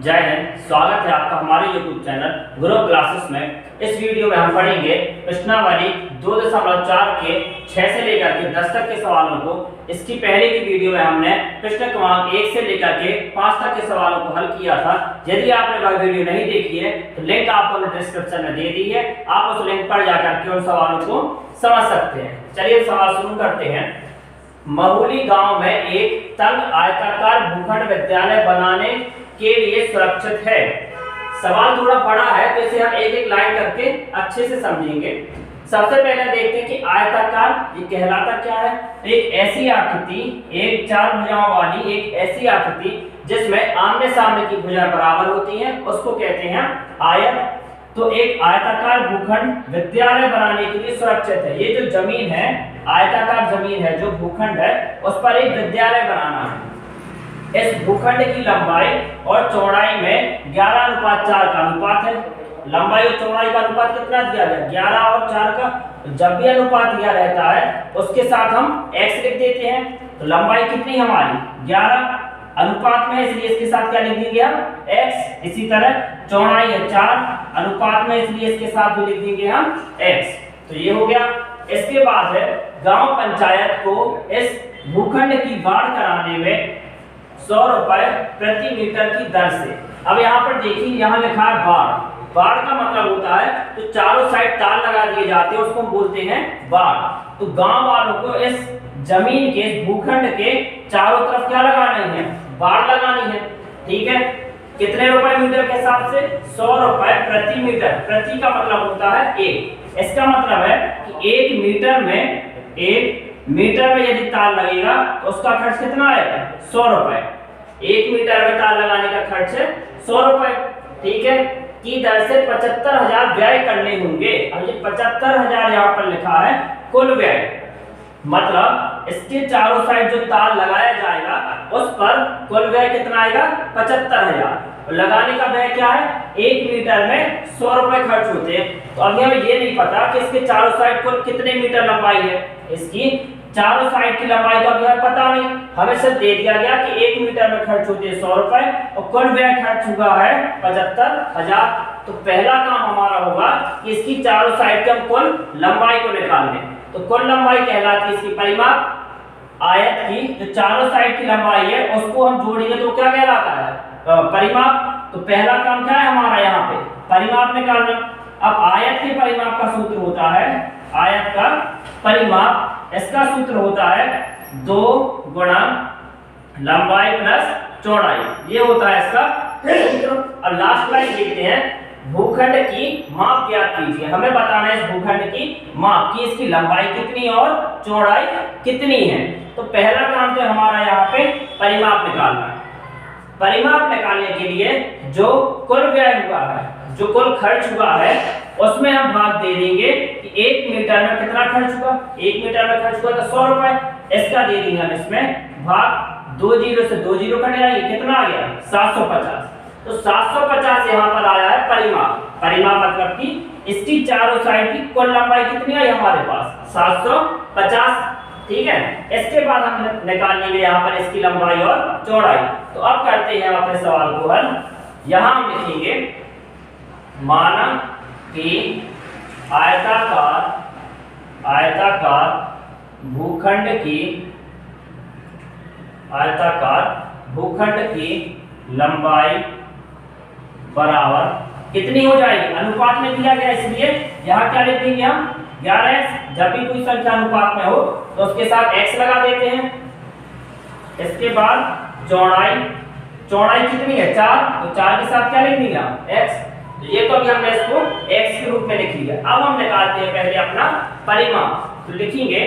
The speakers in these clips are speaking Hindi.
जय हिंद। स्वागत है आपका हमारे YouTube चैनल गुरु क्लासेस में। इस वीडियो में हम पढ़ेंगे प्रश्नावली 2.4 के 6 से लेकर के 10 तक के सवालों को। इसकी पहले की वीडियो में हमने प्रश्न क्रमांक 1 से लेकर के 5 तक के सवालों को हल किया था। यदि आपने वह वीडियो नहीं देखी है तो लिंक आपको डिस्क्रिप्शन में दे दी है, आप उस लिंक पर जाकर के उन सवालों को समझ सकते हैं। चलिए सवाल शुरू करते हैं। महुली गांव में एक तंग आयताकार भूखंड विद्यालय बनाने के लिए सुरक्षित है। सवाल थोड़ा बड़ा है तो इसे हम एक एक लाइन करके अच्छे से समझेंगे। सबसे पहले देखते हैं कि आयताकार ये कहलाता क्या है। एक ऐसी आकृति, एक चार भुजाओं वाली एक ऐसी आकृति जिसमें आमने सामने की भुजाएं बराबर होती हैं, उसको कहते हैं आयत। तो एक आयताकार भूखंड विद्यालय बनाने के लिए सुरक्षित है। ये जो जमीन है, आयताकार जमीन है, जो भूखंड है, उस पर एक विद्यालय बनाना है। इस भूखंड की लंबाई और चौड़ाई में 11:4 का अनुपात है। लंबाई और चौड़ाई का अनुपात कितना दिया गया? 11 और 4 का। जब भी अनुपात दिया रहता है उसके साथ हम x लिख देते हैं। तो लंबाई कितनी हमारी 11 अनुपात में, इसलिए इसके साथ क्या लिख देंगे हम? x। इसी तरह चौड़ाई है 4 अनुपात में, इसलिए इसके साथ भी लिख देंगे हम x। तो ये हो गया। इसके बाद है गांव पंचायत को इस भूखंड की बाढ़ कराने में 100 रुपए प्रति मीटर की दर से। अब यहाँ पर देखिए, यहाँ लिखा है बाढ़। बाढ़ का मतलब होता है तो चारों साइड तार लगा दिए जाते हैं, उसको हम बोलते हैं बाढ़। तो गांव वालों को इस जमीन के, इस भूखंड के चारों तरफ क्या लगानी है? बाढ़ लगानी है। ठीक है, कितने रुपए मीटर के हिसाब से? 100 रुपए प्रति मीटर। प्रति का मतलब होता है एक। इसका मतलब है कि एक मीटर में यदि तार लगेगा तो उसका खर्च कितना आएगा? 100 रुपए। 1 मीटर में तार लगाने का खर्च है 100 रुपए। ठीक है, की दर से 75,000 व्यय करने होंगे। अब ये 75,000 यहाँ पर लिखा है कुल व्यय, मतलब इसके चारों साइड जो तार लगाया जाएगा उस पर कुल व्यय कितना आएगा? 75,000। लगाने का व्यय क्या है? 1 मीटर में 100 रुपए खर्च होते हैं। तो अभी हमें ये नहीं पता कि इसके चारों साइड कुल कितने मीटर लंबाई है। इसकी चारों साइड की लंबाई तो अभी हमें पता नहीं, हमें सिर्फ दे दिया गया कि 1 मीटर में खर्च होते हैं 100 रुपए और कुल व्यय खर्च हुआ है 75,000। तो पहला काम हमारा होगा कि इसकी चारों साइड की हम कुल लंबाई को निकाल लें। तो कुल लंबाई कहलाती है इसकी परिमाप। आयत की जो चारों साइड की लंबाई है उसको हम जोड़ेंगे तो क्या कहलाता है? परिमाप। तो पहला काम क्या है हमारा यहाँ पे? परिमाप निकालना। अब आयत के परिमाप का सूत्र होता है, आयत का परिमाप, इसका सूत्र होता है 2 गुणा लंबाई प्लस चौड़ाई। ये होता है इसका सूत्र। अब लास्ट लाइन लिखते हैं, भूखंड की माप ज्ञात कीजिए। हमें बताना है इस भूखंड की माप की, इसकी लंबाई कितनी और चौड़ाई कितनी है। तो पहला काम तो हमारा यहाँ पे परिमाप निकालना है। परिमाप निकालने के लिए जो कुल व्यय हुआ है, जो कुल खर्च हुआ है, उसमें हम भाग दे देंगे कि 1 मीटर में कितना खर्च हुआ। 1 मीटर में खर्च हुआ तो 100 रुपए। इसका दे देंगे हम इसमें भाग, 2 जीरो से 2 जीरो कट जाएंगे, कितना आ गया? 750। तो 750 यहाँ पर आया है परिमाप। परिमाप मतलब कि इसकी चारों साइड की कुल लंबाई कितनी आई हमारे पास? 750। ठीक है, इसके बाद हम निकाल लेंगे यहाँ पर इसकी लंबाई और चौड़ाई। तो अब करते हैं अपने सवाल को हल। यहाँ हम लिखेंगे, माना कि आयताकार भूखंड की लंबाई बराबर कितनी हो जाएगी? अनुपात में दिया गया इसलिए यहाँ क्या लिख देंगे हम? 11x। जब भी कोई संख्या अनुपात में हो तो उसके साथ x लगा देते हैं। इसके बाद चौड़ाई कितनी है? 4। तो 4 के साथ क्या लिख देंगे हम? x। तो ये तो अभी हमने इसको x के रूप में लिख लिया। अब हम निकालते हैं पहले अपना परिमाप। तो लिखेंगे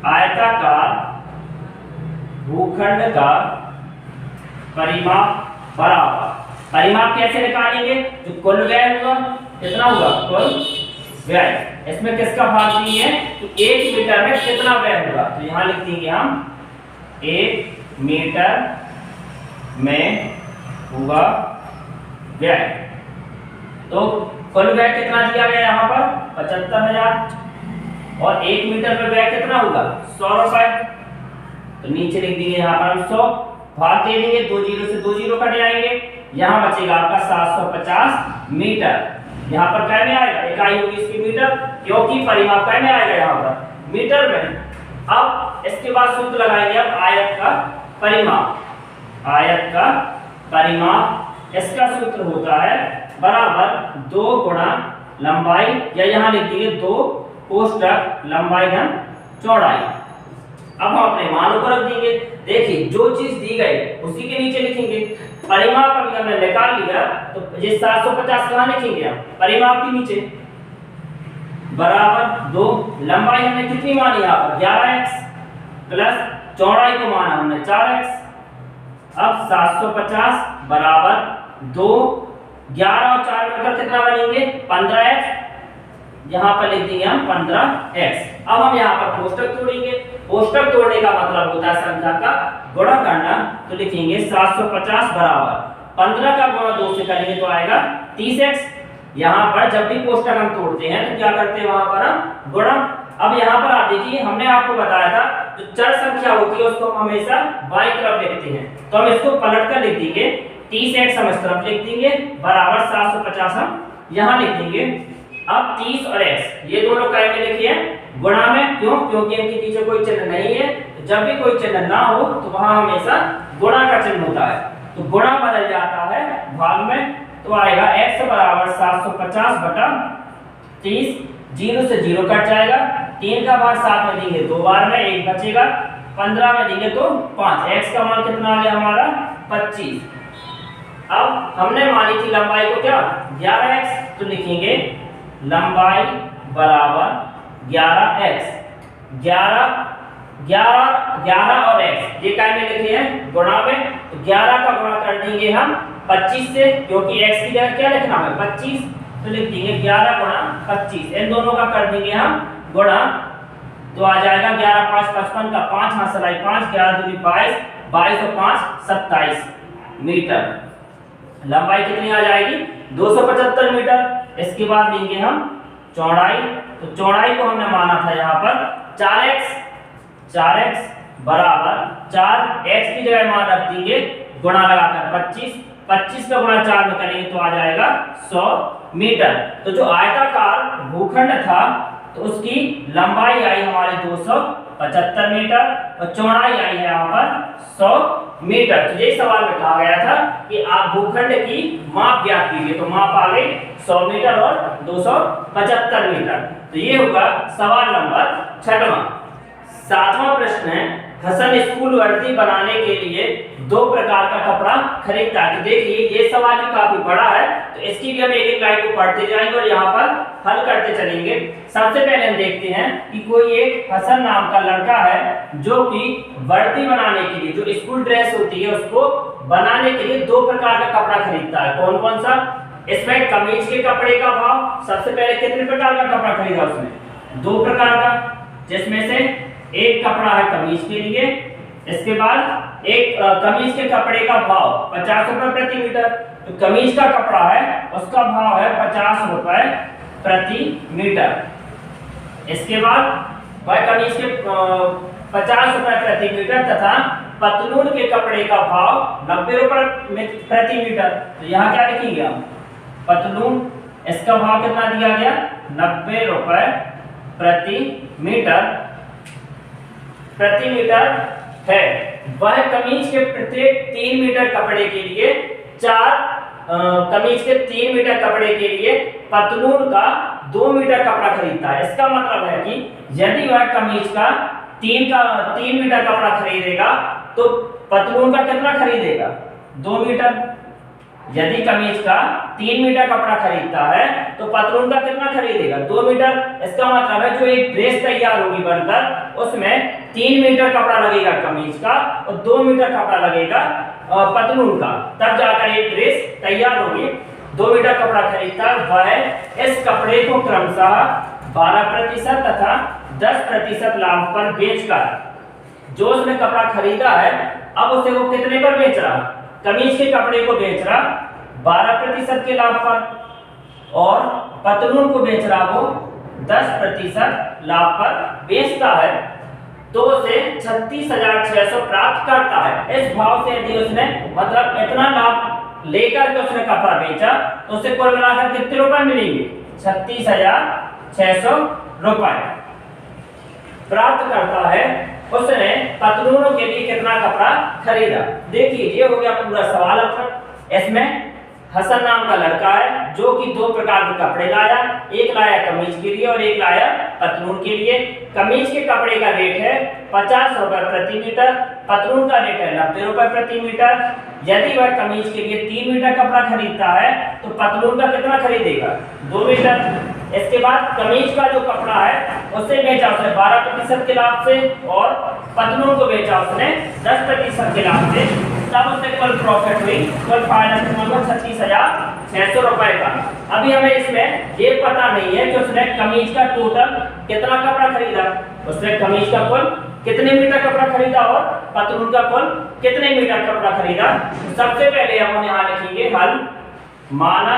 आयताकार भूखंड का परिमाप बराबर, परिमाप कैसे निकालेंगे? जो कुल व्यय हुआ कितना हुआ? कुल व्यय। इसमें किसका भाग दिए हैं? तो 1 मीटर में कितना व्यय होगा। तो यहाँ लिख देंगे हम 1 मीटर में हुआ व्यय। तो कुल व्यय कितना दिया गया यहाँ पर? 75,000। और 1 मीटर में व्यय कितना होगा? 100 रुपए। तो नीचे लिख देंगे यहाँ पर हम 100। भाग दे देंगे, 2 जीरो से 2 जीरो कट जाएंगे, यहाँ बचेगा आपका 750 मीटर। यहाँ पर क्या में आएगा, इकाई होगी इसकी मीटर, क्योंकि परिमाप क्या में आएगा यहाँ पर मीटर में। अब इसके बाद सूत्र लगाएंगे अब आयत का परिमाप। आयत का परिमाप इसका सूत्र होता है बराबर 2 गुणा लंबाई, या यहाँ लिख देंगे 2 कोष्टक लंबाई घन चौड़ाई। अब हम अपने मानों को रख देंगे। देखिए जो चीज दी गई उसी के नीचे लिखेंगे। परिमाप अभी हमने निकाल लिया, तो ये 750 कहाँ लिखेंगे हम, परिमाप के नीचे, बराबर 2 लंबाई हमने कितनी मानी यहाँ पर 11x प्लस चौड़ाई को माना हमने 4x। अब 750 बराबर 2, 11 और 4 मिलकर कितना बनेंगे 15x, यहाँ पर लिख देंगे हम 15x। अब हम यहाँ पर कोष्टक तोड़ेंगे। कोष्टक तोड़ने का मतलब होता है संख्या का गुणा करना, तो लिखेंगे 750 बराबर 15 का गुणा 2 से करेंगे तो आएगा 30x। यहाँ पर जब भी कोष्टक हम तोड़ते हैं तो क्या करते हैं, वहां पर हम गुणा। अब यहाँ पर आप देखिए हमने आपको बताया था जो चर संख्या होती है उसको हम हमेशा बाईं तरफ लिखते हैं, तो हम इसको पलट कर लिख देंगे 30x हम इस तरफ लिख देंगे बराबर 750 हम यहाँ लिख देंगे। अब 30 और x ये दोनों काय में लिखिए गुणा में, क्यों, क्योंकि इनके पीछे कोई चिन्ह नहीं है। जब भी कोई चिन्ह ना हो तो वहां हमेशा गुणा का चिन्ह होता है, तो गुणा बदल जाता है भाग में, तो आएगा x बराबर 750 बटा 30, 0 से 0 कट जाएगा, 3 का भाग 7 में देंगे 2 बार में 1 बचेगा, 15 में देंगे तो 5, x का मान कितना आ गया हमारा 25। अब हमने मानी थी लंबाई को क्या 11x, तो लिखेंगे लंबाई बराबर 11x, 11 और x ये काय में लिखे हैं गुणा में, तो 11 का गुणा कर देंगे हम 25 से, क्योंकि x की जगह क्या लिखना है 25, तो लिख देंगे 11 गुणा 25। इन दोनों का कर देंगे हम गुणा, तो आ जाएगा 11 5 55 का 5 हाथ सलाई 5, 11 दूनी 22, 22 और 5 27 मीटर। लंबाई कितनी आ जाएगी 275 मीटर। इसके बाद लेंगे हम चौड़ाई, तो चौड़ाई को हमने माना था यहाँ पर 4x बराबर 4x की जगह मान रख देंगे गुणा लगाकर 25, 25 का गुणा 4 में करेंगे तो आ जाएगा 100 मीटर। तो जो आयताकार भूखंड था तो उसकी लंबाई आई हमारी 275 मीटर और चौड़ाई आई है यहाँ पर 100 मीटर। तो यही सवाल में कहा गया था कि आप भूखंड की माप ज्ञात कीजिए, तो माप आ गई 100 मीटर और 275 मीटर। तो ये होगा सवाल नंबर 6वां। 7वां प्रश्न है हसन स्कूल वर्दी बनाने के लिए 2 प्रकार का कपड़ा खरीदता है। तो देखिए ये सवाल भी काफी बड़ा है, तो इसकी भी हम एक एक लाइन को पढ़ते जाएंगे और यहाँ पर हल करते चलेंगे। सबसे पहले हम देखते हैं कि कोई एक हसन नाम का लड़का है जो कि वर्दी बनाने के लिए, जो स्कूल ड्रेस होती है उसको बनाने के लिए 2 प्रकार का कपड़ा खरीदता है। कौन कौन सा, इसमें कमीज के कपड़े का भाव, सबसे पहले कितने प्रकार का कपड़ा खरीदा उसने 2 प्रकार का, जिसमें से एक कपड़ा है कमीज के लिए, इसके बाद एक कमीज के कपड़े का भाव 50 रुपए प्रति मीटर। तो कमीज का कपड़ा है उसका भाव है 50 रुपए प्रति मीटर। इसके बाद वह कमीज के 50 रुपए प्रति मीटर तथा पतलून के कपड़े का भाव 90 रुपए प्रति मीटर। तो यहाँ क्या लिखेंगे हम पतलून, इसका भाव कितना दिया गया 90 रुपए प्रति मीटर है। वह कमीज के प्रत्येक 3 मीटर कपड़े के लिए कमीज के 3 मीटर कपड़े के लिए पतलून का 2 मीटर कपड़ा खरीदता है। इसका मतलब है कि यदि वह कमीज का 3 मीटर कपड़ा खरीदेगा तो पतलून का कितना खरीदेगा 2 मीटर। यदि कमीज का 3 मीटर कपड़ा खरीदता है तो पतलून का कितना खरीदेगा 2 मीटर। इसका मतलब है जो एक ड्रेस तैयार होगी बनकर उसमें 3 मीटर कपड़ा लगेगा कमीज का और 2 मीटर कपड़ा लगेगा पतलून का, तब जाकर एक ड्रेस तैयार होगी। 2 मीटर कपड़ा खरीदता वह इस कपड़े को क्रमशः 12% तथा 10% लाभ पर बेचकर, जो उसने कपड़ा खरीदा है अब उसे वो कितने पर बेच रहा, कमीज के कपड़े को बेच रहा 12% के लाभ पर और पतलून को बेच रहा वो 10% लाभ पर बेचता है। तो उसे 36,600 प्राप्त करता है। इस भाव से यदि उसने मतलब इतना लाभ लेकर के उसने कपड़ा बेचा तो उसे कुल मिलाकर कितने रुपए मिलेंगे? 36,600 रुपए प्राप्त करता है। उसने पतलूनों के लिए कितना कपड़ा खरीदा? देखिए ये हो गया पूरा सवाल अपना। इसमें हसन नाम का लड़का है जो कि दो प्रकार के कपड़े लाया, एक लाया कमीज के लिए और एक लाया पतलून के लिए। कमीज के कपड़े का रेट है 50 रुपए प्रति मीटर, पतलून का रेट है 90 रुपए प्रति मीटर। यदि वह कमीज के लिए 3 मीटर कपड़ा खरीदता है तो पतलून का कितना खरीदेगा? 2 मीटर। इसके बाद कमीज का जो कपड़ा है उसे बेचा उसने 12% के लाभ से और पतलून को बेचा उसने 10% के लाभ से, तब उससे कुल प्रॉफिट हुई, कुल फायदा 36,600 रुपए का। अभी हमें इसमें ये पता नहीं है कि उसने कमीज का टोटल कितना कपड़ा खरीदा, उसने कमीज का कुल कितने मीटर कपड़ा खरीदा और पतलून का कुल कितने मीटर कपड़ा खरीदा। सबसे पहले हम यहाँ लिखेंगे हल। माना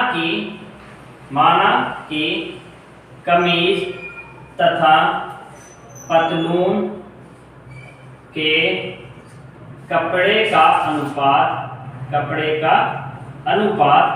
कि कमीज तथा पतलून के कपड़े का अनुपात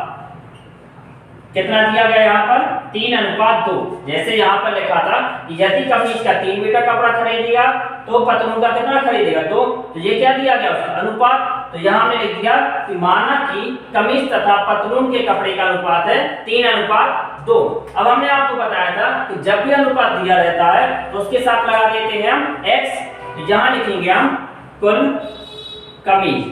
कितना दिया गया यहाँ पर? 3:2। जैसे यहाँ पर लिखा था कि यदि कमीज का 3 मीटर कपड़ा खरीदेगा तो पतलून का कितना खरीदेगा? 2। तो ये क्या दिया गया उसका? अनुपात। तो यहाँ हमने लिख दिया कि माना कि कमीज तथा पतलून के कपड़े का अनुपात है 3:2। अब हमने आपको बताया था कि जब भी अनुपात दिया रहता है तो उसके साथ लगा देते हैं हम x। तो यहाँ लिखेंगे हम कुल कमीज।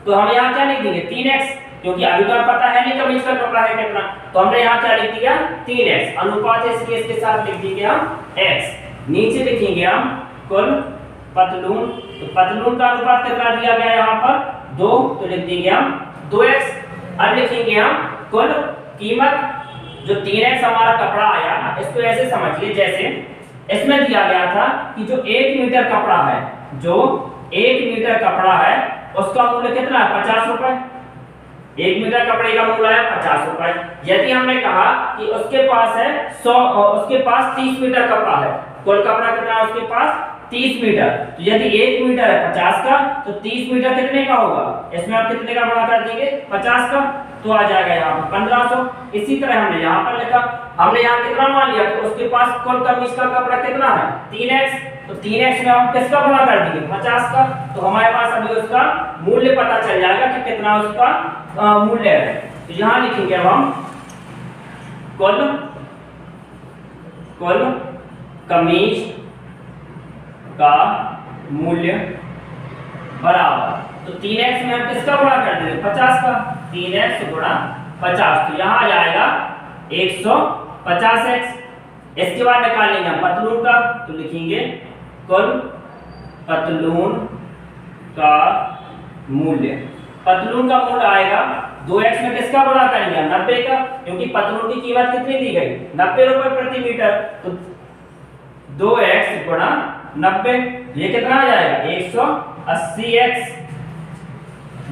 तो हम यहाँ क्या लिख देंगे? 3x, क्योंकि अभी तो पता है नहीं कमीज का कपड़ा है कितना। तो हमने यहाँ क्या लिख दिया? 3x। अनुपात इसके साथ लिख देंगे हम x। नीचे लिखेंगे हम कुल पतलून। तो पतलून का अनुपात कितना दिया गया यहाँ पर? 2। तो लिख देंगे हम 2x। अब लिखेंगे हम कुल कीमत। जो 3x हमारा कपड़ा आया, इसको ऐसे समझ लीजिए जैसे इसमें दिया गया था कि जो 1 मीटर कपड़ा है उसका मूल्य कितना है? 50 रुपए। 1 मीटर कपड़े का मूल्य है 50 रुपए। यदि हमने कहा कि उसके पास 30 मीटर कपड़ा है, कुल कपड़ा कितना है उसके पास? 30 मीटर। तो यदि 1 मीटर है 50 का तो 30 मीटर कितने का होगा? इसमें आप कितने का गुणा कर देंगे? 50 का। तो आ जाएगा यहाँ पर 1500। इसी तरह हमने यहाँ पर लिखा, हमने यहाँ कितना मान लिया कि उसके पास कुल कमीज का कपड़ा कितना है? 3x। तो 3x में हम किसका गुणा कर देंगे? 50 का। तो हमारे पास अभी उसका मूल्य पता चल जाएगा कि कितना उसका मूल्य है। तो यहाँ लिखेंगे अब हम कुल कमीज का मूल्य बराबर, तो 3x में हम किसका गुणा कर देंगे? 50 का। 3x गुणा 50, तो यहाँ आ जाएगा 150x। इसके बाद निकालेंगे हम पतलून का। तो लिखेंगे कुल पतलून का मूल्य। पतलून का मूल्य आएगा 2x में किसका गुणा करेंगे? 90 का, क्योंकि पतलून की कीमत कितनी दी गई? 90 रुपए प्रति मीटर। तो 2x गुणा 90, ये कितना आ जाएगा? 180x।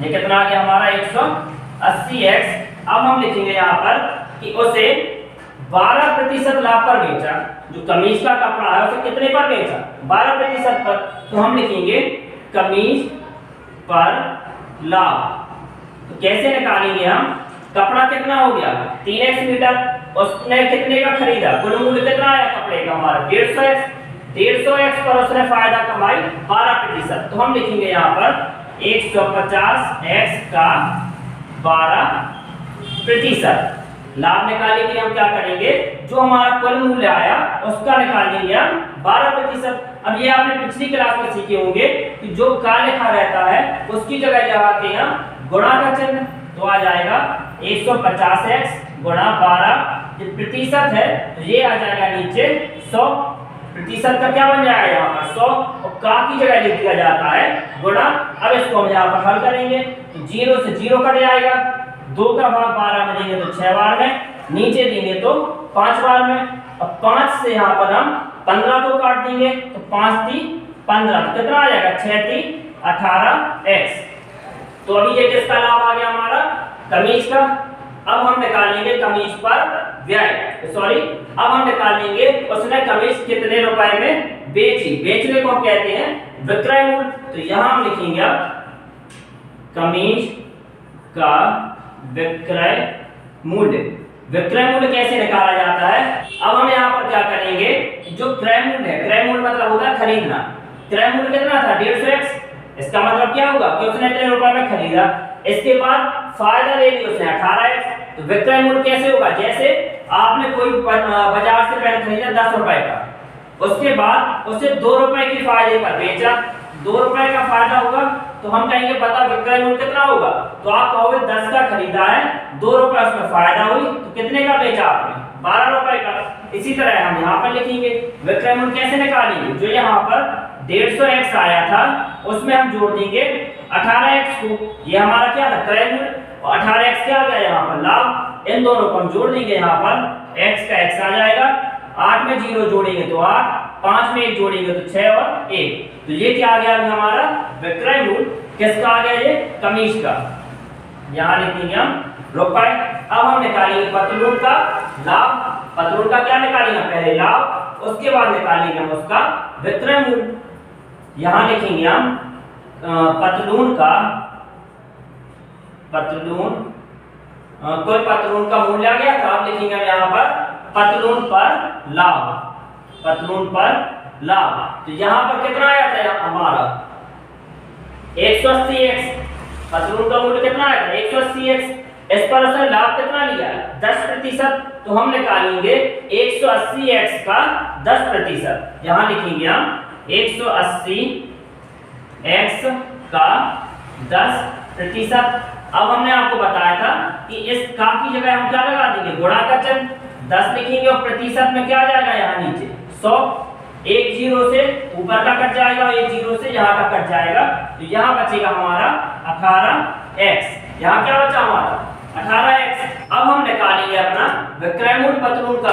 ये कितना आ गया हमारा? 180x। अब हम लिखेंगे यहाँ पर कि उसे 12% लाभ पर बेचा। जो कमीज का कपड़ा है उसे कितने पर बेचा? 12% पर। तो हम लिखेंगे कमीज पर लाभ। तो कैसे निकालेंगे हम? कपड़ा कितना हो गया? 3x metre. उसने कितने का खरीदा? कुल मूल्य कितना आया कपड़े का हमारा? 150x। 150x पर उसने फायदा कमाई 12%। तो हम लिखेंगे यहाँ पर 150x का 12%। लाभ निकालने के लिए हम क्या करेंगे? जो हमारा कुल मूल्य आया उसका निकालेंगे हम 12%। अब ये आपने पिछली क्लास में सीखे होंगे कि जो का लिखा रहता है उसकी जगह लगाते हैं गुणा का चिन्ह। तो आ जाएगा 150x गुणा 12। जो प्रतिशत है तो ये आ जाएगा नीचे 100। प्रतिशत का क्या बन जाएगा यहाँ पर? 100। और का की जगह लिख दिया जाता है गुणा। अब इसको हम यहाँ पर हल करेंगे तो 0 से 0 कट जाएगा। 2 का भाग 12 में देंगे तो 6 बार में, नीचे देंगे तो 5 बार में। अब 5 से यहाँ पर हम 15 को काट देंगे तो 5 × 3 = 15। तो कितना आ जाएगा? 6 × 3 = 18x। तो अभी ये किसका लाभ आ गया हमारा? कमीज का। अब हम निकालेंगे कमीज पर व्यय। अब हम निकालेंगे उसने कमीज कितने रुपए में बेची, बेचने को हम कहते हैं विक्रय मूल्य। तो यहां हम लिखेंगे अब कमीज का विक्रय मूल्य। विक्रय मूल्य कैसे निकाला जाता है? अब हम यहाँ पर क्या करेंगे, जो क्रय मूल्य है, क्रय मूल्य मतलब होता है खरीदना। क्रय मूल्य कितना था? 150x। इसका मतलब क्या होगा कि उसने इतने रुपए में खरीदा। इसके बाद फायदा ले लिया उसने 18x। तो विक्रय मूल्य कैसे होगा? जैसे आपने कोई बाजार से पेन खरीदा 10 रुपए का, उसके बाद उसे 2 रुपए की फायदे पर बेचा, 2 रुपए का फायदा होगा, तो हम कहेंगे पता विक्रय मूल्य कितना होगा? तो आप कहोगे 10 का खरीदा है, 2 रुपए उसमें फायदा हुई, तो कितने का बेचा आपने? 12 रुपए का। इसी तरह हम यहाँ पर लिखेंगे विक्रय मूल्य कैसे निकालेंगे? जो यहाँ पर 150x आया था उसमें हम जोड़ देंगे 18x को। ये हमारा क्या था? क्रय मूल्य। और 18x क्या आ गया यहाँ पर? लाभ। इन दोनों को हम जोड़ देंगे, यहाँ पर x का x आ जाएगा, 8 में 0 जोड़ेंगे तो 8, 5 में 1 जोड़ेंगे तो 6 और 1। तो ये क्या आ गया अभी हमारा विक्रय मूल्य? किसका आ गया? ये कमीज का। यहाँ लिखेंगे हम रुपए। अब हम निकालेंगे पतलून का लाभ। पतलून का क्या निकालेंगे? पहले लाभ, उसके बाद निकालेंगे हम उसका विक्रय मूल्य। यहाँ लिखेंगे हम पतलून का, कोई पतलून का मूल्य आ गया था, अब लिखेंगे हम यहाँ पर पतलून पर लाभ। पतलून पर लाभ। तो यहाँ पर कितना आया था हमारा? 180x। पतलून का मूल्य कितना आया था? 180x। इस पर उसने लाभ कितना लिया? 10%। तो हम निकालेंगे 180x का 10%। यहाँ लिखेंगे हम 180x का 10%। अब हमने आपको बताया था कि इस का की जगह हम क्या लगा देंगे? गुणा का चिन्ह। 10 लिखेंगे और प्रतिशत में क्या आ जाएगा? यहाँ नीचे 100। एक 0 से ऊपर का कट जाएगा और एक 0 से यहाँ का कट जाएगा, तो यहाँ बचेगा हमारा 18x। यहाँ क्या बचा हमारा? 18x। अब हम निकालेंगे अपना विक्रय मूल्य पतलून का।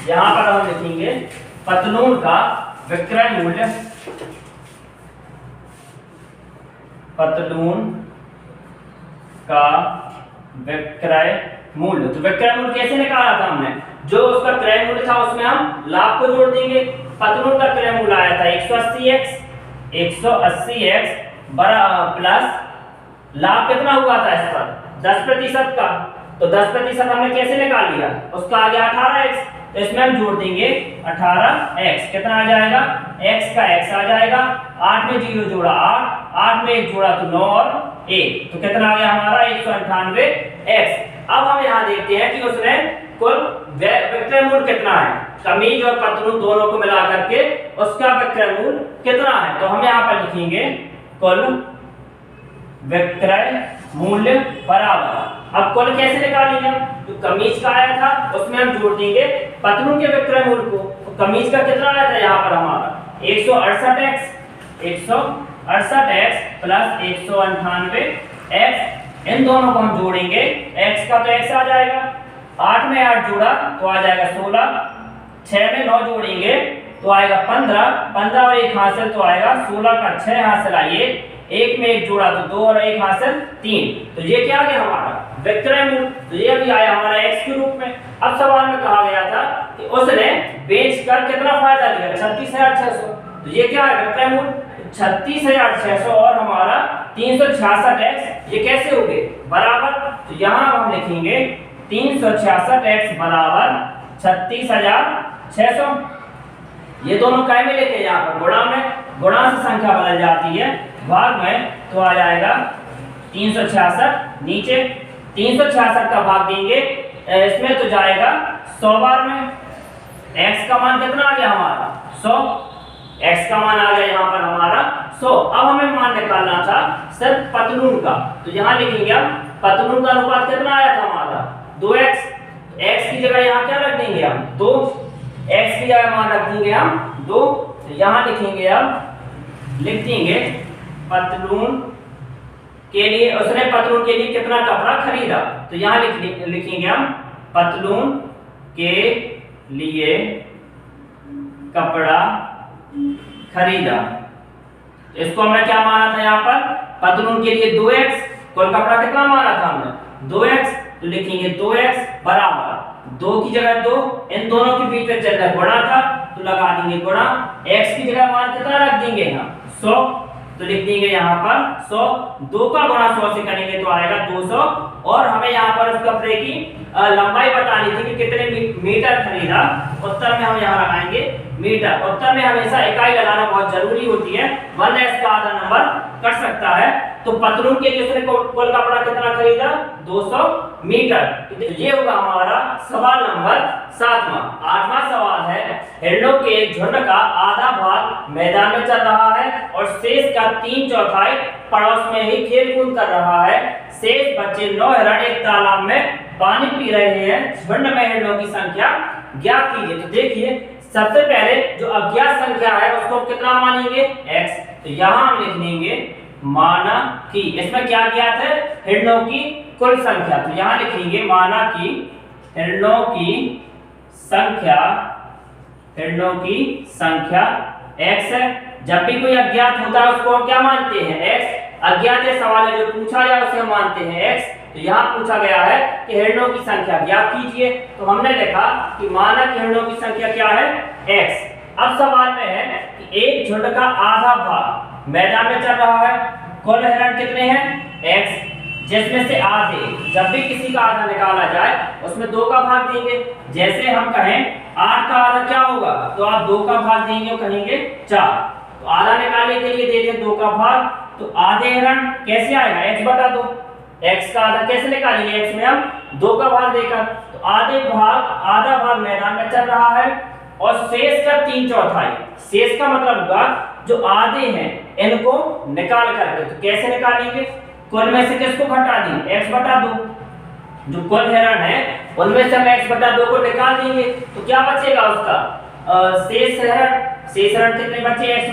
यहाँ पर हम लिखेंगे पतलून का विक्रय मूल्य। पतलून का विक्रय मूल्य। तो विक्रय मूल्य कैसे निकाला था हमने? जो उसका क्रय मूल्य था उसमें हम लाभ को जोड़ देंगे। पतलून का क्रय मूल्य आया था 180x। 180x प्लस लाभ कितना हुआ था इस पर? 10% का। तो 10% हमने कैसे निकाल लिया? उसका आ गया 18x। तो इसमें हम जोड़ देंगे 18x। कितना आ जाएगा? x का x आ जाएगा, 8 में 0 जोड़ा 8, 8 में 1 जोड़ा तो 9 और 1, तो कितना आ गया हमारा? 198x। अब हम यहाँ देखते हैं कि उसने कुल विक्रय मूल्य कितना है। कमीज और पतलून दोनों को मिला करके उसका विक्रय मूल्य कितना है? तो हम यहाँ पर लिखेंगे कुल विक्रय मूल्य बराबर। अब कुल कैसे निकालेंगे? तो कमीज का आया था उसमें हम जोड़ देंगे पतलून के विक्रय मूल्य को। तो कमीज का कितना आया था यहाँ पर हमारा? 168x। 168x plus 198x। इन दोनों को हम जोड़ेंगे, x का तो x आ जाएगा, 8 में 8 जोड़ा तो आ जाएगा 16, 6 में 9 जोड़ेंगे तो आएगा 15, 15 और 1 हासिल तो आएगा 16 का 6 हासिल आइए, 1 में 1 जोड़ा तो 2 और 1 हासिल 3। तो ये क्या आ गया हमारा? विक्रय मूल्य। तो ये अभी आया हमारा x के रूप में। अब सवाल में कहा गया था कि उसने बेचकर कितना फायदा लिया? 36,600। तो ये क्या है? विक्रय मूल्य 36,600 और हमारा 366x। ये कैसे हो गए? बराबर। तो यहाँ हम लिखेंगे 366x बराबर 36,600। ये दोनों काय में लेके यहाँ पर गुणा में, गुणा से संख्या बदल जाती है, भाग में तो आ जाएगा 366। नीचे 366 का भाग देंगे, इसमें तो जाएगा 100 बार में। x का मान कितना आ गया हमारा? 100। x का मान आ गया यहाँ पर हमारा 100। अब हमें मान निकालना था सिर्फ पतलून का। तो यहाँ लिखेंगे हम पतलून का अनुपात कितना आया था हमारा? 2x। x की जगह यहाँ क्या रख देंगे हम? 2। x की जगह मान रख देंगे हम 2। तो यहाँ लिखेंगे अब, लिख देंगे पतलून के लिए, उसने पतलून के लिए कितना कपड़ा खरीदा। तो यहाँ लिखेंगे हम पतलून के लिए कपड़ा खरीदा। तो इसको हमने क्या माना था यहाँ पर? पतलून के लिए 2x। कुल कपड़ा कितना माना था हमने? 2x। तो लिखेंगे 2x बराबर 2 की जगह 2, इन दोनों के बीच में चल रहा गुणा था तो लगा देंगे गुणा, x की जगह मान कितना रख देंगे हम 100, तो लिख देंगे यहाँ पर 100, 2 का गुणा 100 से करेंगे तो आएगा 200। और हमें यहाँ पर उस कपड़े की लंबाई बतानी थी कि कितने मीटर खरीदा, उत्तर में हम यहाँ लगाएंगे मीटर। उत्तर में हमेशा इकाई लगाना बहुत जरूरी होती है, वरना इसका आधा नंबर कट सकता है। तो पतलून के लिए उसने कुल कपड़ा कितना खरीदा 200 मीटर। तो ये होगा हमारा सवाल नंबर 7वां। 8वां सवाल है, हिरणों के झुंड का आधा भाग मैदान में चल रहा है और शेष का 3/4 पड़ोस में ही खेल कूद कर रहा है। शेष बचे 9 हिरण एक तालाब में पानी पी रहे हैं। झुंड में हिरणों की संख्या ज्ञात कीजिए। तो देखिए सबसे पहले जो अज्ञात संख्या है उसको कितना मानेंगे x, तो यहाँ हम लिख देंगे माना कि, इसमें क्या ज्ञात है हिरणों की कुल संख्या, तो यहाँ लिखेंगे माना कि हिरणों की संख्या x है। जब भी कोई अज्ञात होता है उसको हम क्या मानते हैं x, अज्ञात सवाल है जो पूछा जाए उसे हम मानते हैं x। तो यहाँ पूछा गया है कि हिरणों की संख्या ज्ञात कीजिए, तो हमने लिखा कि माना कि हिरणों की संख्या क्या है x। अब सवाल में है कि एक झुंड का आधा भाग मैदान में चल रहा है, कुल हिरण कितने हैं x, जिसमें से आधे, जब भी किसी का आधा निकाला जाए उसमें 2 का भाग देंगे। जैसे हम कहें 8 का आधा क्या होगा, तो आप 2 का भाग देंगे और कहेंगे 4, तो आधा निकालने के लिए दे दें 2 का भाग, तो आधे हिरण कैसे आएगा x/2। x का आधा कैसे निकालेंगे, x में हम 2 का भाग देकर, तो आधा भाग मैदान में चल रहा है और शेष का 3/4, शेष का मतलब होगा जो आधे हैं इनको निकाल करके। तो कैसे निकालेंगे, कुल में से किसको घटा देंगे x/2, जो कुल हिरण है उनमें से हम x/2 को निकाल देंगे तो क्या बचेगा उसका शेष हिरण कितने बचे x -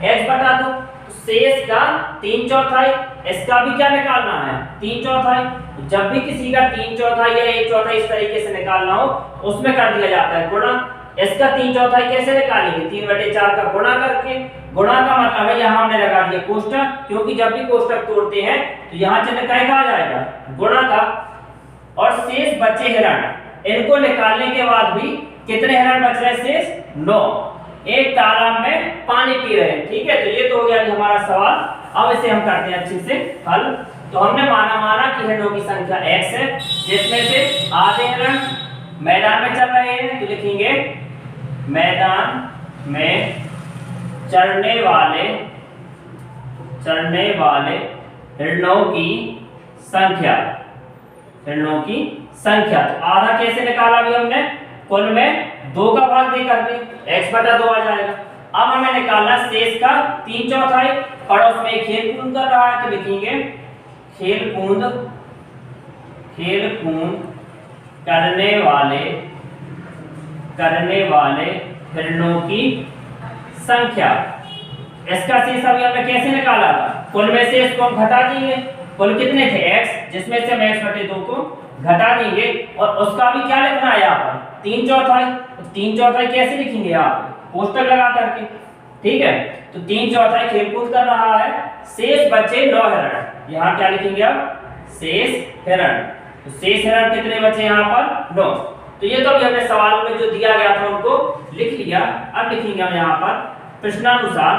x/2, शेष का 3/4, इसका भी क्या निकालना है 3/4। जब भी किसी का 3/4 या 1/4 इस तरीके से निकालना हो उसमें कर दिया जाता है गुणा। इसका 3/4 कैसे निकालेंगे, 3/4 का गुणा करके। गुणा का मतलब है यहाँ हमने लगा दिया कोष्टक, क्योंकि जब भी कोष्टक तोड़ते हैं तो यहाँ चिन्ह क्या आ जाएगा गुणा का। और शेष बचे हिरण, इनको निकालने के बाद भी कितने हिरण बच रहे शेष 9, एक तालाब में पानी पी रहे हैं। ठीक है, तो ये तो हो गया हमारा सवाल। अब इसे हम करते हैं अच्छे से हल। तो हमने माना कि हिरणों की संख्या x है, जिसमें से आधे हिरण मैदान में चल रहे हैं, तो लिखेंगे मैदान में चरने वाले हिरणों की संख्या। तो आधा कैसे निकाला भी हमने, कुल में 2 का भाग दे करके x/2 आ जाएगा। अब हमें निकालना शेष का 3/4, पड़ोस में खेल कूद कर रहा है, तो लिखेंगे खेल कूद करने वाले हिरणों की संख्या। इसका शेष अभी हमने कैसे निकाला था, कुल में से इसको हम घटा देंगे, कुल कितने थे x, जिसमें से हम x/2 को घटा देंगे और उसका भी क्या लिखना है यहाँ पर 3/4। तो 3/4 कैसे लिखेंगे आप, कोष्टक लगा करके। ठीक है, तो 3/4 खेल कूद कर रहा है, शेष बचे 9 हिरण। यहाँ क्या लिखेंगे आप शेष हिरण, तो शेष हिरण कितने बचे यहाँ पर 9। तो ये तो अभी हमने सवाल में जो दिया गया था उनको लिख लिया। अब लिखेंगे हम यहाँ पर प्रश्नानुसार।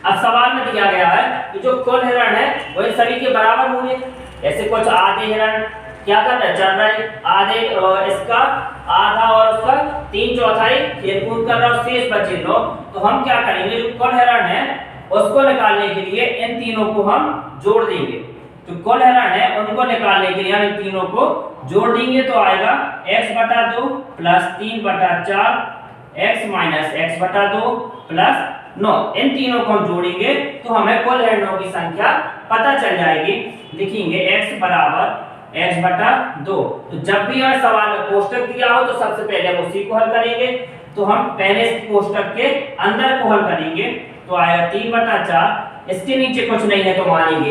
अब सवाल में दिया गया है कि जो कुल हिरण है वो इन सभी के बराबर होंगे। ऐसे कुछ आधे हिरण क्या कर रहे चल रहे, आधे इसका आधा और उसका 3/4 खेल कूद कर रहा है, शेष बचे 9। तो हम क्या करेंगे, जो कुल हिरण है उसको निकालने के लिए इन तीनों को हम जोड़ देंगे। जो कुल हिरण है उनको निकालने के लिए हम इन तीनों को जोड़ देंगे, तो आएगा x/2 + 3/4 x - x/2 + 9। इन तीनों को हम जोड़ेंगे तो हमें कुल हिरणों की संख्या पता चल जाएगी। लिखेंगे x = x/2। तो जब भी हमें सवाल में कोष्टक दिया हो तो सबसे पहले हम उसी को हल करेंगे। तो हम पहले इस कोष्टक के अंदर को हल करेंगे, तो आएगा 3/4। इसके नीचे कुछ नहीं है तो मानेंगे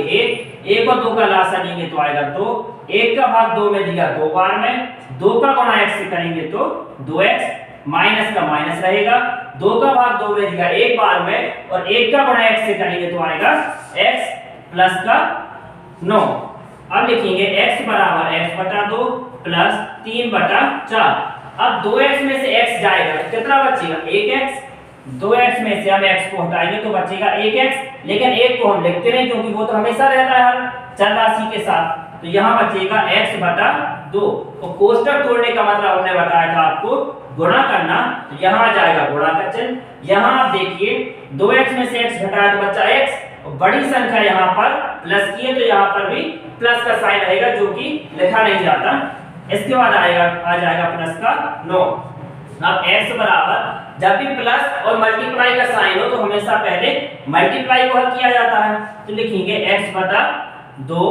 1 और 2 का लासा लेंगे तो आएगा 2। 1 का भाग 2 में दिया 2 बार में, 2 का गुणा x से करेंगे तो 2x, माइनस का माइनस रहेगा। 2 का भाग 2 में दिया 1 बार में और 1 का गुणा x से करेंगे तो आएगा x प्लस का 9। अब लिखेंगे x = x/2 + 3/4। अब 2x में से x जाएगा तो कितना बचेगा 1x। 2x में से हम x को हटाएंगे तो बचेगा 1x, लेकिन 1 को हम लिखते नहीं क्योंकि वो तो हमेशा रहता है हर चर राशि के साथ। तो यहाँ बचेगा x बटा 2। तो कोष्टक तोड़ने का मतलब हमने बताया था आपको गुणा करना, तो यहाँ आ जाएगा गुणा का चिन्ह। यहाँ आप देखिए 2x में से x घटाया तो बचा x, और बड़ी संख्या यहाँ पर प्लस की है तो यहाँ पर भी प्लस का साइन रहेगा जो कि लिखा नहीं जाता। इसके बाद आ जाएगा प्लस का 9। अब x बराबर जब भी प्लस और मल्टीप्लाई का साइन हो तो हमेशा पहले मल्टीप्लाई को हल किया जाता है। तो लिखेंगे x बटा 2,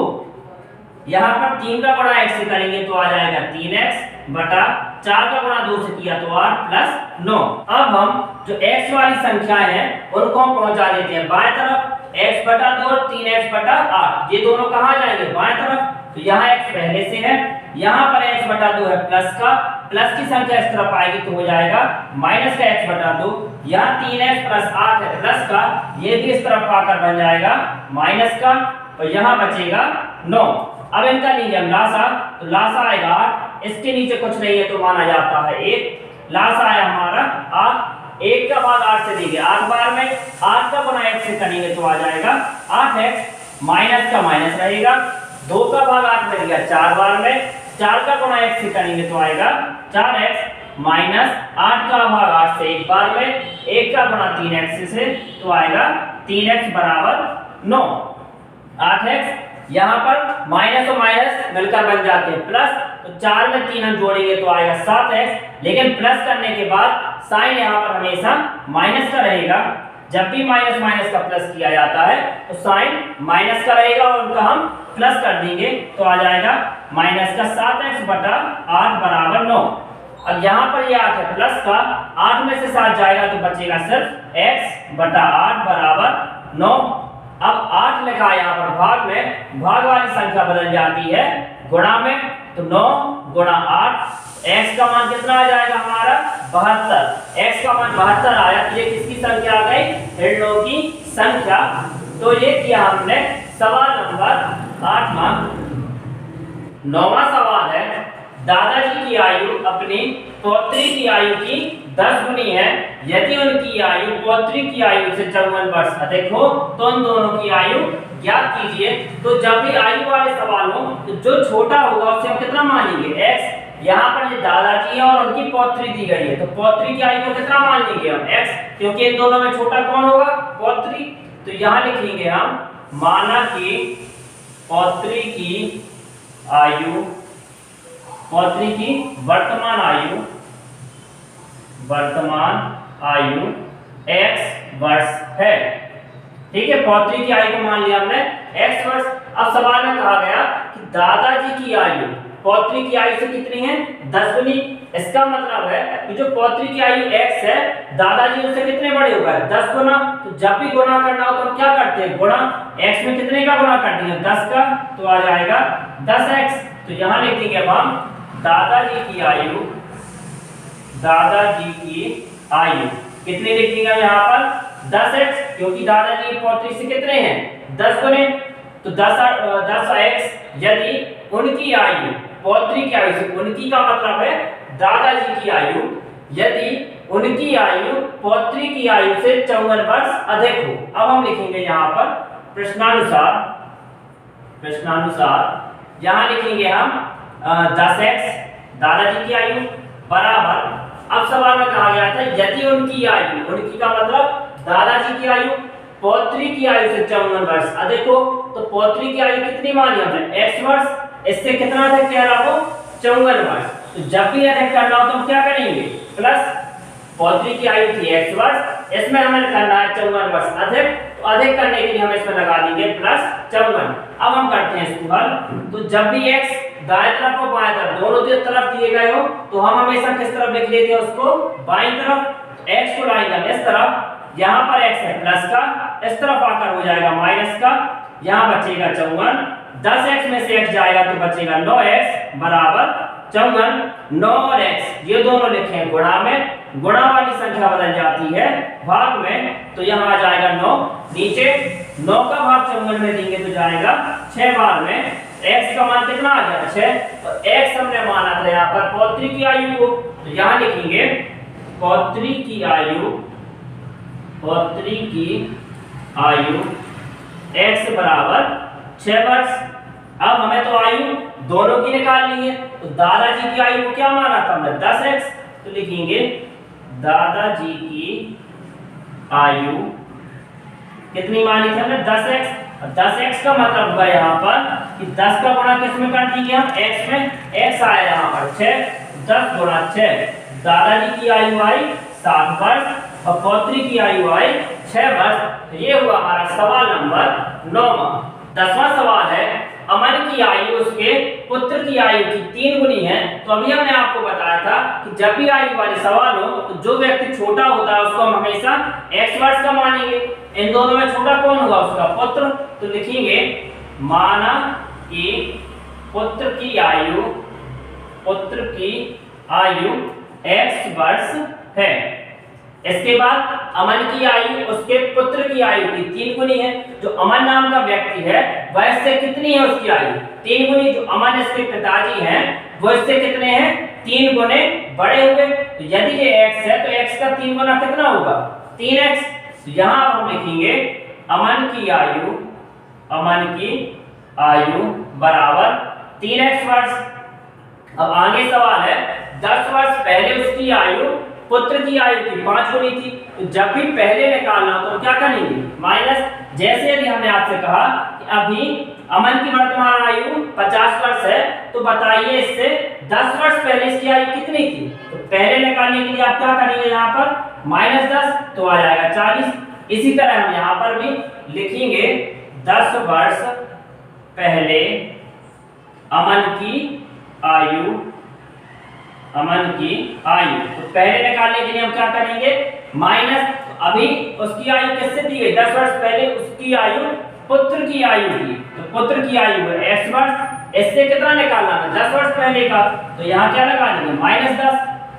यहाँ पर 3 का गुणा x से करेंगे तो आ जाएगा 3x बटा 4 का गुणा 2 से किया तो 8 प्लस 9। अब हम जो x वाली संख्याएं हैं उनको हम पहुंचा देते हैं बाएं तरफ। x बटा 2 और 3x बटा 8 ये दोनों कहाँ जाएंगे बाएं तरफ। तो यहाँ x पहले से है, यहाँ पर x बटा 2 है प्लस का, प्लस की संख्या इस तरफ आएगी तो हो जाएगा माइनस का x बटा 2। यहाँ 3x प्लस 8 है प्लस का, ये भी इस तरफ आकर बन जाएगा माइनस का, और यहाँ बचेगा 9। अब इनका लीजिए हम लासा, तो लासा आएगा 8, इसके नीचे कुछ नहीं है तो माना जाता है 1। लासा आया हमारा 8, 1 का भाग 8 से दीजिए 8 बार में, 8 का गुणा 1 से करेंगे तो आ जाएगा 8x, माइनस का माइनस रहेगा, 2 का भाग 8 में दिया 4 बार में, 4 का गुणा 1 से करेंगे तो आएगा 4x, माइनस 8 का भाग 8 से 1 बार में, 1 का गुणा 3x से तो आएगा 3x बराबर 9। 8x यहाँ पर माइनस और माइनस मिलकर बन जाते हैं प्लस, तो 4 में 3 हम जोड़ेंगे तो आएगा 7x, लेकिन प्लस करने के बाद साइन यहाँ पर हमेशा माइनस का रहेगा। जब भी माइनस माइनस का प्लस किया जाता है तो साइन माइनस का रहेगा और उनका हम प्लस कर देंगे तो आ जाएगा माइनस का 7x बटा 8 बराबर 9। अब यहाँ पर ये 8 है प्लस का, 8 में से 7 जाएगा तो बचेगा सिर्फ x बटा 8 बराबर 9। अब 8 लिखा है यहाँ पर भाग में, भाग वाली संख्या बदल जाती है गुणा में, तो 9 गुणा 8, x का मान कितना आ जाएगा हमारा 72। x का मान 72 आया तो ये किसकी संख्या आ गई हिरणों की संख्या। तो ये किया हमने सवाल नंबर 8वां। 9वां सवाल है दादाजी की आयु अपनी पौत्री की आयु की 10 गुनी है, यदि उनकी आयु पौत्री की आयु से 54 वर्ष अधिक हो तो उन दोनों की आयु ज्ञात कीजिए। तो जब भी आयु वाले सवाल हो तो जो छोटा होगा उसे हम कितना मानेंगे x। यहाँ पर ये दादाजी है और उनकी पौत्री दी गई है तो पौत्री की आयु को कितना मान लेंगे हम x, क्योंकि इन दोनों में छोटा कौन होगा पौत्री। तो यहाँ लिखेंगे हम माना कि पौत्री की आयु, पौत्री की वर्तमान आयु x वर्ष है। ठीक है, पौत्री की आयु को मान लिया हमने x वर्ष। अब सवाल में कहा गया कि दादाजी की आयु पौत्री की आयु से कितनी है 10 गुनी। इसका मतलब है कि जो पौत्री की आयु x है दादाजी उससे कितने बड़े हो गए 10 गुना। तो जब भी गुणा करना हो तो हम क्या करते हैं गुणा, x में कितने का गुणा करते हैं 10 का, तो आ जाएगा 10x। तो यहाँ लिख देंगे अब हम दादाजी की आयु कितनी लिखेंगे यहाँ पर 10x, क्योंकि दादाजी की पौत्री से कितने हैं 10 गुने। तो 10x यदि उनकी आयु पौत्री की आयु से, उनकी का मतलब है दादाजी की आयु, यदि उनकी आयु पौत्री की आयु से 54 वर्ष अधिक हो। अब हम लिखेंगे यहाँ पर प्रश्नानुसार यहाँ लिखेंगे हम 10x दादाजी की आयु बराबर, अब सवाल में कहा गया था यदि उनकी आयु, उनकी का मतलब दादाजी की आयु पौत्री की आयु से 54 वर्ष अधिक हो, तो पौत्री की आयु कितनी मानी हमने x वर्ष, इससे कितना अधिक कह रहा हो 54 वर्ष। तो जब भी अधिक करना हो तो हम क्या करेंगे प्लस, पौत्री की आयु थी x वर्ष, इसमें हमें करना है 54 वर्ष अधिक, तो अधिक करने के लिए हम इसमें लगा देंगे प्लस 54। अब हम करते हैं इसको हल। तो जब भी x दाएं तरफ और बाएं तरफ दोनों तरफ दिए गए हो तो हम हमेशा किस तरफ लिख लेते हैं उसको बाईं तरफ। x को लाएंगे हम इस तरफ, यहाँ पर x है प्लस का, इस तरफ आकर हो जाएगा माइनस का, यहाँ बचेगा 54। 10x में से x जाएगा तो बचेगा 9x बराबर 54। 9 और x ये दोनों लिखे हैं गुणा में, गुणा वाली संख्या बदल जाती है भाग में, तो यहाँ आ जाएगा 9, नीचे 9 का भाग 54 में देंगे तो जाएगा 6 बार में, x का मान कितना आ गया 6, और x हमने माना था यहाँ पर पौत्री की आयु को, तो यहाँ लिखेंगे पौत्री की आयु x बराबर 6 वर्ष। अब हमें तो आयु दोनों की निकालनी है, तो दादाजी की आयु को क्या माना था हमने 10x, तो लिखेंगे दादाजी की आयु कितनी मानी थी हमने 10x। 10x का मतलब होगा यहाँ पर कि 10 का गुणा किस में कर दीजिए हम x में, x आया यहाँ पर 6, 10 गुणा 6, दादाजी की आयु आई 7 वर्ष और पौत्री की आयु आई 6 वर्ष। तो ये हुआ हमारा सवाल नंबर 9। 10वां सवाल है अमन की आयु उसके पुत्र की आयु की 3 गुनी है। तो अभी हमने आपको बताया था कि जब भी आयु वाले सवाल हो तो जो व्यक्ति छोटा होता है उसको हम हमेशा x वर्ष का मानेंगे। इन दोनों में छोटा कौन होगा उसका पुत्र, तो लिखेंगे माना कि पुत्र की आयु x वर्ष है। इसके बाद अमन की आयु उसके पुत्र की आयु की 3 गुनी है। जो अमन नाम का व्यक्ति है वह इससे कितनी है उसकी आयु 3 गुनी। जो अमन इसके पिताजी हैं वो इससे कितने हैं 3 गुने बड़े हुए। तो यदि ये x है तो x का 3 गुना कितना होगा 3x। तो यहाँ हम लिखेंगे अमन की आयु बराबर 3x वर्ष। अब आगे सवाल है 10 वर्ष पहले उसकी आयु पुत्र की आयु की 5 गुनी थी। तो जब भी पहले निकालना तो क्या करेंगे माइनस। जैसे यदि हमने आपसे कहा कि अभी अमन की वर्तमान आयु 50 वर्ष है, तो बताइए इससे 10 वर्ष पहले इसकी आयु कितनी थी। तो पहले निकालने के लिए आप क्या करेंगे यहाँ पर -10 तो आ जाएगा 40। इसी तरह हम यहाँ पर भी लिखेंगे 10 वर्ष पहले अमन की आयु। तो पहले निकालने के लिए हम क्या करेंगे माइनस। अभी उसकी आयु किससे दी गई 10 वर्ष पहले उसकी आयु पुत्र की आयु थी, तो पुत्र की आयु है x वर्ष। इससे कितना निकालना है 10 वर्ष पहले का, तो यहाँ क्या लगा देंगे -10।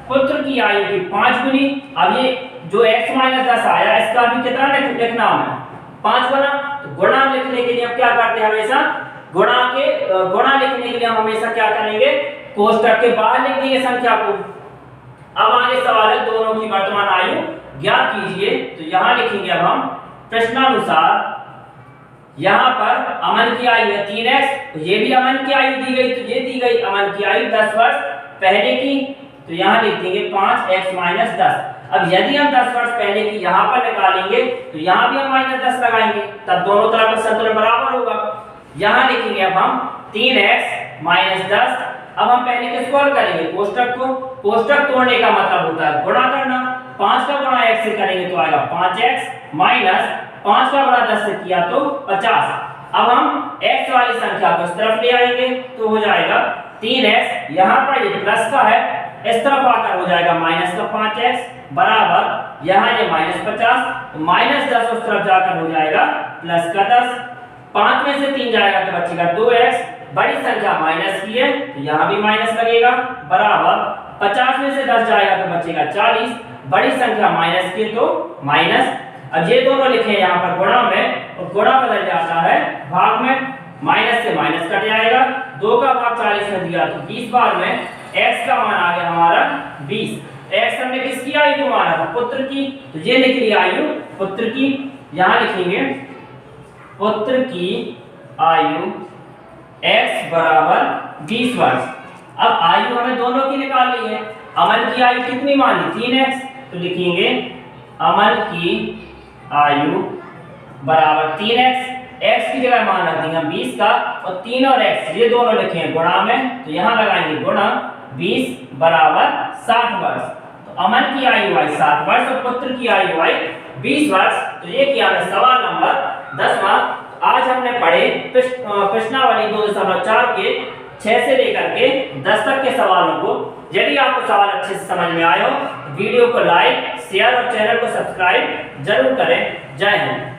पुत्र की आयु की 5 गुनी। अब ये जो x -10 आया इसका भी कितना लिखना है 5 गुना। तो गुणा लिखने के लिए हम क्या करते हैं हमेशा गुणा लिखने के लिए हम हमेशा क्या करेंगे कोष्ठक के बाहर लिख देंगे संख्या को। अब आगे सवाल है दोनों की वर्तमान आयु ज्ञात कीजिए। तो यहाँ लिखेंगे अब हम प्रश्नानुसार। यहाँ पर अमन की आयु है 3x, तो ये भी अमन की आयु दी गई, तो ये दी गई अमन की आयु 10 वर्ष पहले की। तो यहाँ लिख देंगे 5x - 10। अब यदि हम 10 वर्ष पहले की यहाँ पर निकालेंगे तो यहाँ भी हम -10 लगाएंगे, तब दोनों तरफ का संतुलन बराबर होगा। यहाँ लिखेंगे अब हम 3x - 10। अब हम पहले किसको हल करेंगे कोष्ठक को। कोष्ठक तोड़ने का मतलब होता है गुणा करना। 5 का गुणा x से करेंगे तो आएगा 5x माइनस 5 का गुणा 10 से किया तो 50। अब हम x वाली संख्या को इस तरफ ले आएंगे तो हो जाएगा 3x। यहाँ पर ये प्लस का है, इस तरफ आकर हो जाएगा माइनस का 5x बराबर यहाँ ये -50, तो -10 उस तरफ जाकर हो जाएगा प्लस का 10। 5 में से 3 जाएगा तो बचेगा 2x। बड़ी संख्या माइनस की है तो यहाँ भी माइनस लगेगा बराबर 50 में से 10 जाएगा तो बचेगा 40। बड़ी संख्या माइनस की तो माइनस। अब ये दोनों लिखे यहाँ पर गुणा में, और गुणा बदल जाता है भाग में। माइनस से माइनस कट जाएगा, 2 का भाग 40 में दिया तो 20 बार में x का मान आ गया हमारा 20। x हमने किसकी आयु को माना था पुत्र की, तो ये लिख लिया आयु पुत्र की। यहाँ लिखेंगे पुत्र की आयु x बराबर 20 वर्ष। अब आयु हमें दोनों की निकालनी है। अमन की आयु कितनी मानी 3x, तो लिखेंगे अमन की आयु बराबर 3x। x की जगह मान रख देंगे 20 का, और 3 और x ये दोनों लिखे हैं गुणा में, तो यहाँ लगाएंगे गुणा 20 बराबर 60 वर्ष। तो अमन की आयु आई 60 वर्ष और पुत्र की आयु आई 20 वर्ष। तो ये किया हमने सवाल नंबर 10वां। आज हमने पढ़े प्रश्नावली 2.4 के 6 से लेकर के 10 तक के सवालों को। यदि आपको सवाल अच्छे से समझ में आए हो वीडियो को लाइक शेयर और चैनल को सब्सक्राइब जरूर करें। जय हिंद।